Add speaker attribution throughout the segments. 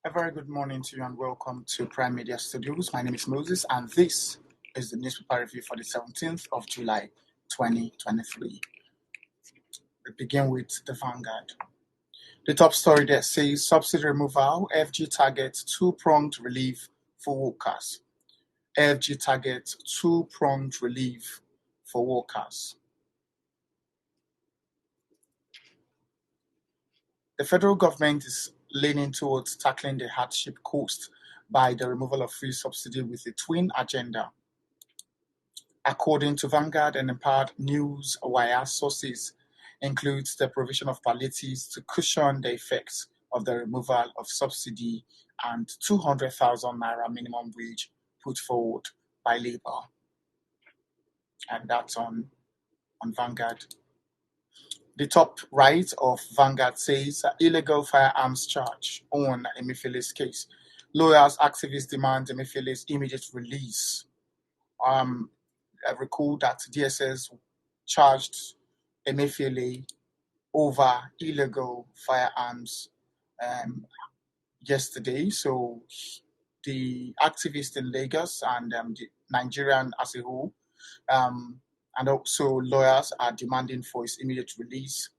Speaker 1: A very good morning to you and welcome to Prime Media Studios. My name is Moses and this is the newspaper review for the 17th of July 2023. We begin with the Vanguard. The top story there says subsidy removal, FG targets two-pronged relief for workers. FG targets two-pronged relief for workers. The federal government is leaning towards tackling the hardship caused by the removal of free subsidy with a twin agenda. According to Vanguard and Empowered News Wire sources, includes the provision of palliatives to cushion the effects of the removal of subsidy and 200,000 naira minimum wage put forward by Labour. And that's on Vanguard. The top right of Vanguard says illegal firearms charge on Emefiele's case. Lawyers, activists demand Emefiele's immediate release. I recall that DSS charged Emefiele over illegal firearms yesterday. So the activists in Lagos and the Nigerian as a whole, and also lawyers are demanding for his immediate release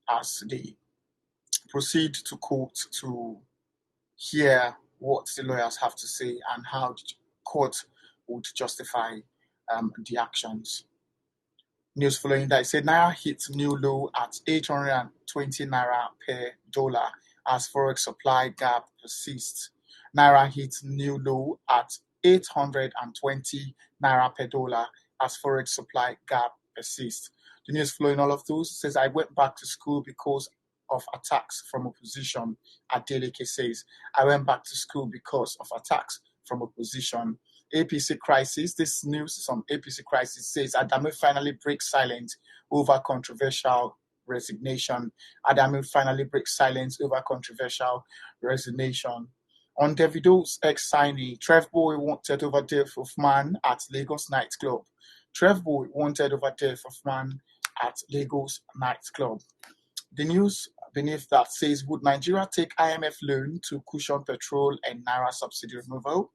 Speaker 1: as they proceed to court to hear what the lawyers have to say and how the court would justify the actions. News following that, it said Naira hits new low at 820 Naira per dollar as Forex supply gap persists. Naira hits new low at 820 Naira per dollar as Forex supply gap persists. The news flowing all of those says, I went back to school because of attacks from opposition. Adeleke says, I went back to school because of attacks from opposition. APC crisis. This news is on APC crisis says Adamu finally breaks silence over controversial resignation. Adamu finally breaks silence over controversial resignation. On Davido's ex-signee, Trevboy wanted over death of man at Lagos nightclub. Trevboy wanted over death of man at Lagos nightclub. The news beneath that says, would Nigeria take IMF loan to cushion petrol and Naira subsidy removal?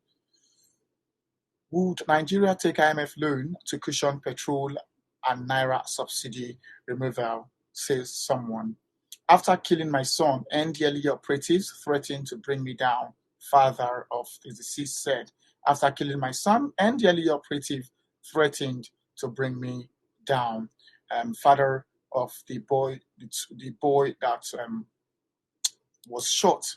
Speaker 1: Would Nigeria take IMF loan to cushion petrol and Naira subsidy removal, says someone. After killing my son, NDLE operatives threatened to bring me down, father of the deceased said. After killing my son, NDLE operative threatened to bring me down. Father of the boy that was shot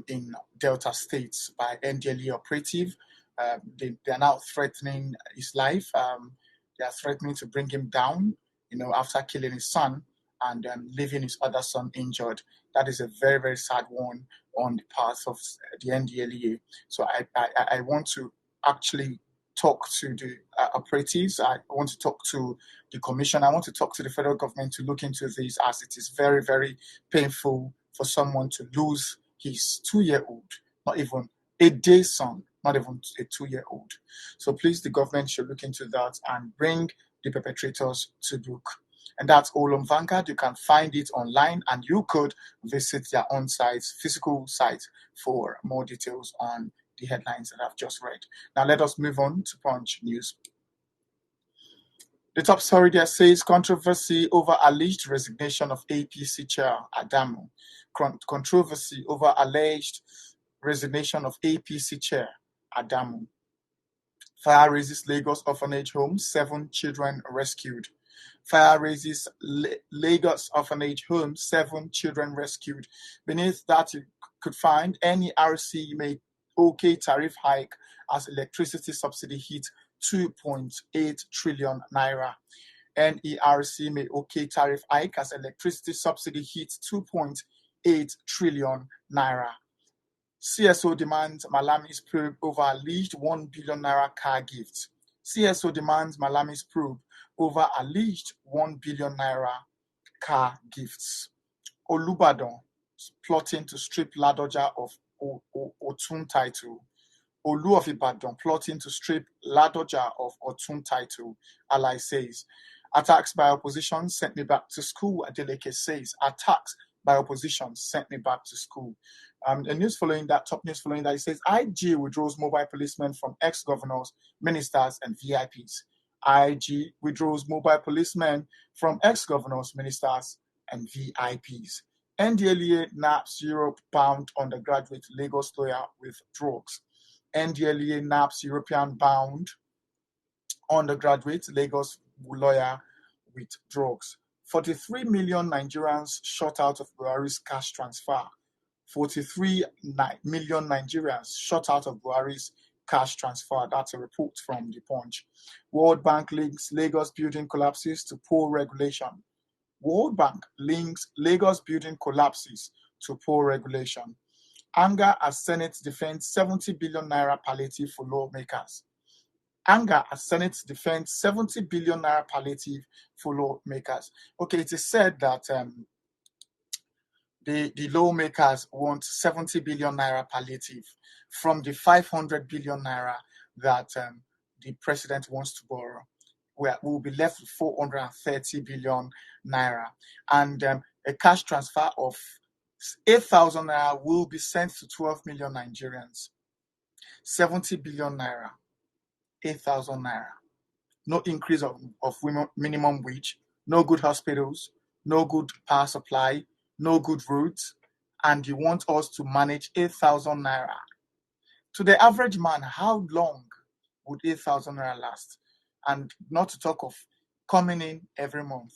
Speaker 1: in Delta State by NDLE operative. They are now threatening his life. They are threatening to bring him down, after killing his son and leaving his other son injured. That is a very, very sad one on the part of the NDLEA. So I want to actually talk to the operatives. I want to talk to the commission. I want to talk to the federal government to look into this, as it is very, very painful for someone to lose his 2-year-old, not even a day son, not even a 2-year-old. So please, the government should look into that and bring the perpetrators to book. And that's all on Vanguard. You can find it online and you could visit their own sites, physical sites, for more details on the headlines that I've just read. Now let us move on to Punch News. The top story there says controversy over alleged resignation of APC chair Adamu. Controversy over alleged resignation of APC chair Adamu. Fire raises Lagos orphanage home, 7 children rescued. Fire raises Lagos orphanage home, 7 children rescued. Beneath that, you could find NERC made OK tariff hike as electricity subsidy hit 2.8 trillion naira. NERC made OK tariff hike as electricity subsidy hit 2.8 trillion naira. CSO demands Malami's probe over alleged 1 billion naira car gift. CSO demands Malami's probe over alleged 1 billion naira car gifts. Olubadan plotting to strip Ladoja of Otun title. Olu of Ibadan plotting to strip Ladoja of Otun title. Ally says, attacks by opposition sent me back to school. Adeleke says, attacks by opposition sent me back to school. A news following that, top news following that, it says IG withdraws mobile policemen from ex-governors, ministers, and VIPs. IG withdraws mobile policemen from ex-governors, ministers, and VIPs. NDLEA naps Europe-bound undergraduate Lagos lawyer with drugs. NDLEA naps European-bound undergraduate Lagos lawyer with drugs. 43 million Nigerians shut out of Buhari's cash transfer. 43 million Nigerians shut out of Buhari's cash transfer. That's a report from The Punch. World Bank links Lagos building collapses to poor regulation. World Bank links Lagos building collapses to poor regulation. Anger as Senate defends 70 billion naira palliative for lawmakers. Anger as Senate defends 70 billion naira palliative for lawmakers. Okay, it is said that the lawmakers want 70 billion naira palliative from the 500 billion naira that the president wants to borrow. We will be left with 430 billion naira. And a cash transfer of 8,000 naira will be sent to 12 million Nigerians. 70 billion naira, 8,000 naira. No increase of minimum wage, no good hospitals, no good power supply, no good roads, and you want us to manage 8,000 naira. To the average man, how long would 8,000 naira last? And not to talk of coming in every month.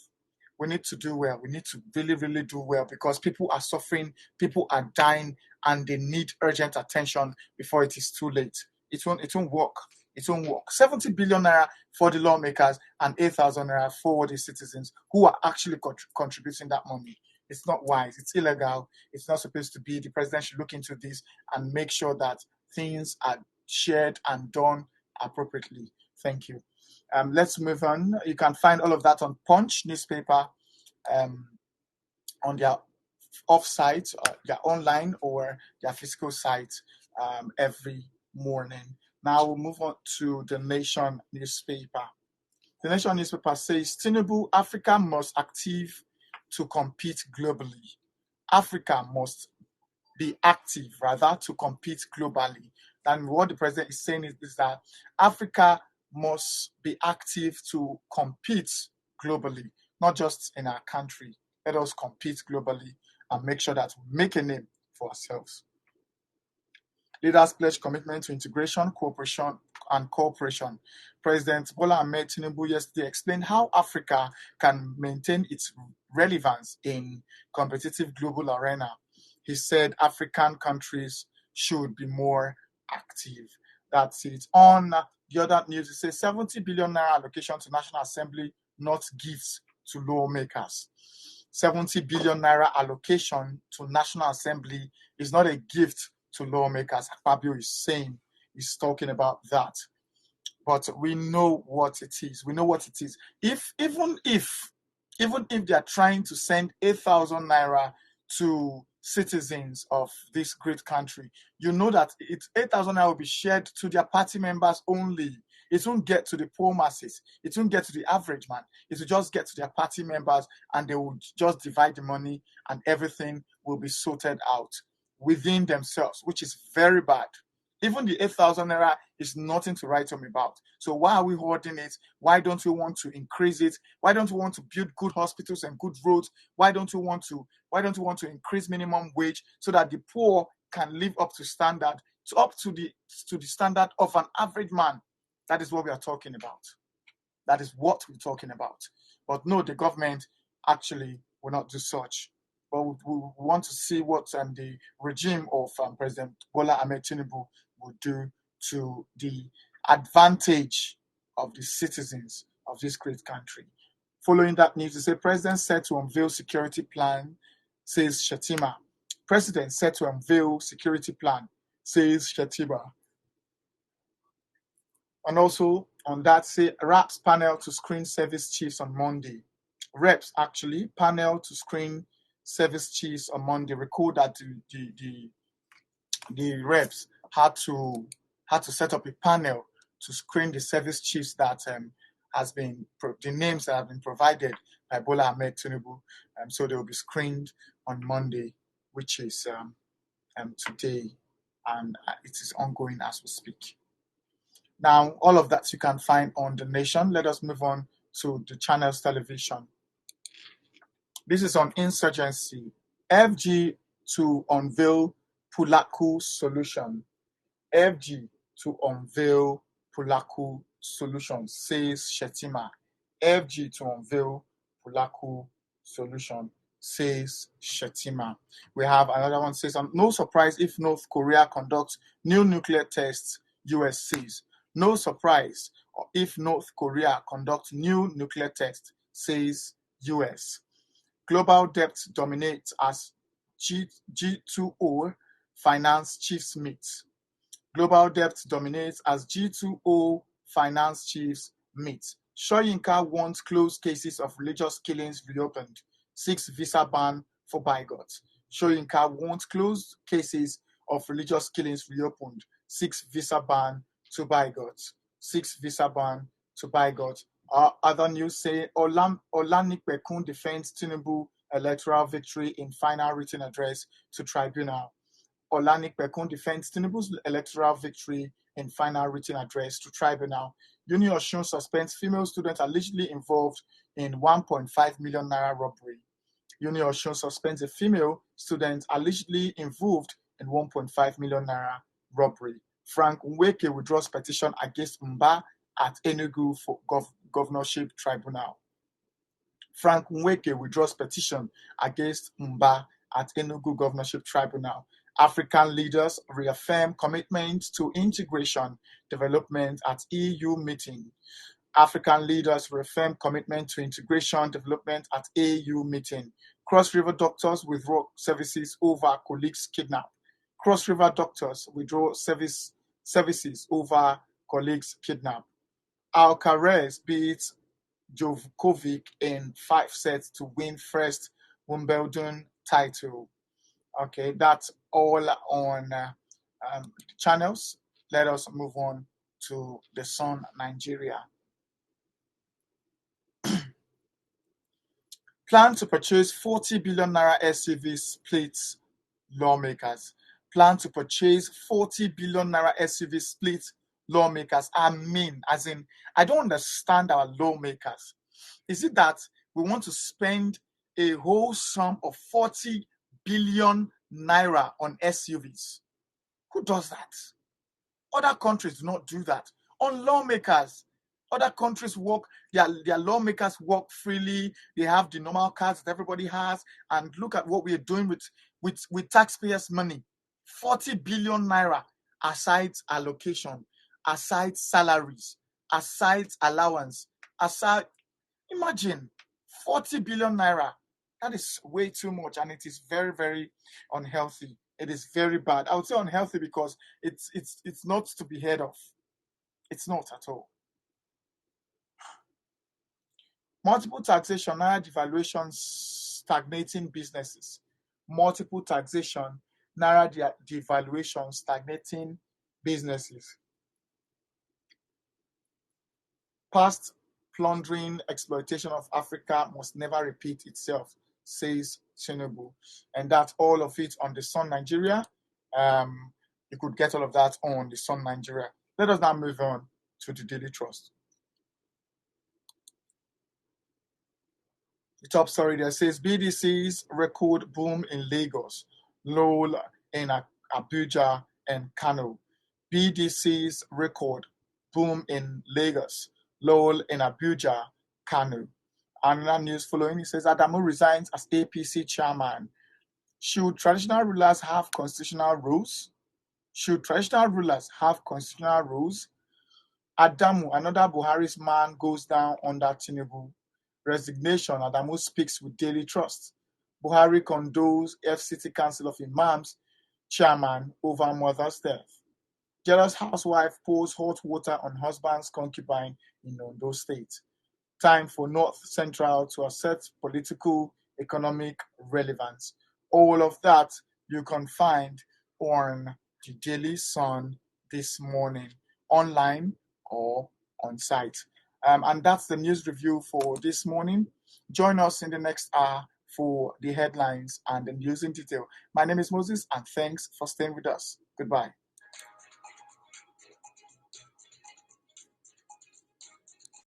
Speaker 1: We need to do well. We need to really, really do well because people are suffering, people are dying, and they need urgent attention before it is too late. It won't work. It won't work. 70 billion naira for the lawmakers and 8,000 naira for the citizens who are actually contributing that money. It's not wise. It's illegal. It's not supposed to be. The president should look into this and make sure that things are shared and done appropriately. Thank you. Let's move on. You can find all of that on Punch newspaper on their off-site, their online or their physical site every morning. Now we'll move on to the Nation newspaper. The Nation newspaper says Tinubu, Africa must active to compete globally. Africa must be active rather to compete globally. And what the president is saying is that Africa must be active to compete globally, not just in our country. Let us compete globally and make sure that we make a name for ourselves. Leaders pledge commitment to integration, cooperation, and cooperation. President Bola Ahmed Tinubu yesterday explained how Africa can maintain its relevance in competitive global arena. He said African countries should be more active. That's it. On the other news, it says 70 billion naira allocation to National Assembly, not gifts to lawmakers. 70 billion naira allocation to National Assembly is not a gift to lawmakers. Fabio is saying, he's talking about that. But we know what it is. We know what it is. Even if they are trying to send 8,000 naira to citizens of this great country, you know that 8,000 naira will be shared to their party members only. It won't get to the poor masses. It won't get to the average man. It will just get to their party members and they will just divide the money and everything will be sorted out within themselves, which is very bad. Even the 8,000 naira is nothing to write home about. So why are we hoarding it? Why don't we want to increase it? Why don't we want to build good hospitals and good roads? Why don't we want to increase minimum wage so that the poor can live up to standard, up to the standard of an average man? That is what we are talking about. That is what we're talking about. But no, the government actually will not do such. But we want to see what the regime of President Bola Ahmed Tinubu will do to the advantage of the citizens of this great country. Following that news, the president said to unveil security plan, says Shettima. President said to unveil security plan, says Shettima. And also on that, say RAPS panel to screen service chiefs on Monday. Reps actually panel to screen service chiefs on Monday. Recall that the reps had to set up a panel to screen the service chiefs that has been the names that have been provided by Bola Ahmed Tinubu. So they will be screened on Monday, which is today, and it is ongoing as we speak. Now, all of that you can find on The Nation. Let us move on to the Channels Television. This is on insurgency. FG to unveil Pulaku solution. FG to unveil Pulaku solution, says Shetima. FG to unveil Pulaku solution, says Shetima. We have another one says, no surprise if North Korea conducts new nuclear tests, US says. No surprise if North Korea conducts new nuclear tests, says US. Global debt dominates as G20 finance chiefs meet. Global debt dominates as G20 finance chiefs meet. Soyinka wants closed cases of religious killings reopened. 6 visa ban for bigots. Soyinka wants closed cases of religious killings reopened. 6 visa ban to bigots. 6 visa ban to bigots. Other news say Olanipekun defends Tinubu electoral victory in final written address to tribunal. Olanipekun defends Tinubu's electoral victory in final written address to tribunal. Uni-Osun suspends female student allegedly involved in 1.5 million naira robbery. Uni-Osun suspends a female student allegedly involved in 1.5 million naira robbery. Frank Nweke withdraws petition against Mba at Enugu for governorship tribunal. Frank Nweke withdraws petition against Mba at Enugu governorship tribunal. African leaders reaffirm commitment to integration development at EU meeting. African leaders reaffirm commitment to integration development at AU meeting. Cross River doctors withdraw services over colleagues kidnapped. Cross River doctors withdraw services over colleagues kidnapped. Alcaraz beats Djokovic in 5 sets to win first Wimbledon title. Okay, that's all on channels. Let us move on to The Sun Nigeria. Plan to purchase 40 billion naira SUV splits lawmakers. Plan to purchase 40 billion naira SUV splits lawmakers. I mean, as in, I don't understand our lawmakers. Is it that we want to spend a whole sum of 40 billion naira on SUVs? Who does that? Other countries do not do that. On lawmakers, other countries work, their lawmakers work freely. They have the normal cards that everybody has. And look at what we are doing with taxpayers' money. 40 billion naira aside allocation, aside salaries, aside allowance, aside. Imagine 40 billion naira. That is way too much, and it is very, very unhealthy. It is very bad. I would say unhealthy because it's not to be heard of. It's not at all. Multiple taxation, naira devaluation stagnating businesses. Multiple taxation, naira devaluation stagnating businesses. Past plundering exploitation of Africa must never repeat itself, says Tinubu. And that's all of it on The Sun Nigeria. You could get all of that on The Sun Nigeria. Let us now move on to the Daily Trust. The top story there says BDC's record boom in Lagos, lull in Abuja and Kano. BDC's record boom in Lagos, lull in Abuja, Kano. Another news following, it says Adamu resigns as APC chairman. Should traditional rulers have constitutional rules? Should traditional rulers have constitutional rules? Adamu, another Buhari's man, goes down under Tinubu. Resignation, Adamu speaks with Daily Trust. Buhari condoles FCT Council of Imams chairman over mother's death. Jealous housewife pours hot water on husband's concubine in Ondo State. Time for North Central to assert political, economic relevance. All of that you can find on the Daily Sun this morning, online or on site. And that's the news review for this morning. Join us in the next hour for the headlines and the news in detail. My name is Moses, and thanks for staying with us. Goodbye.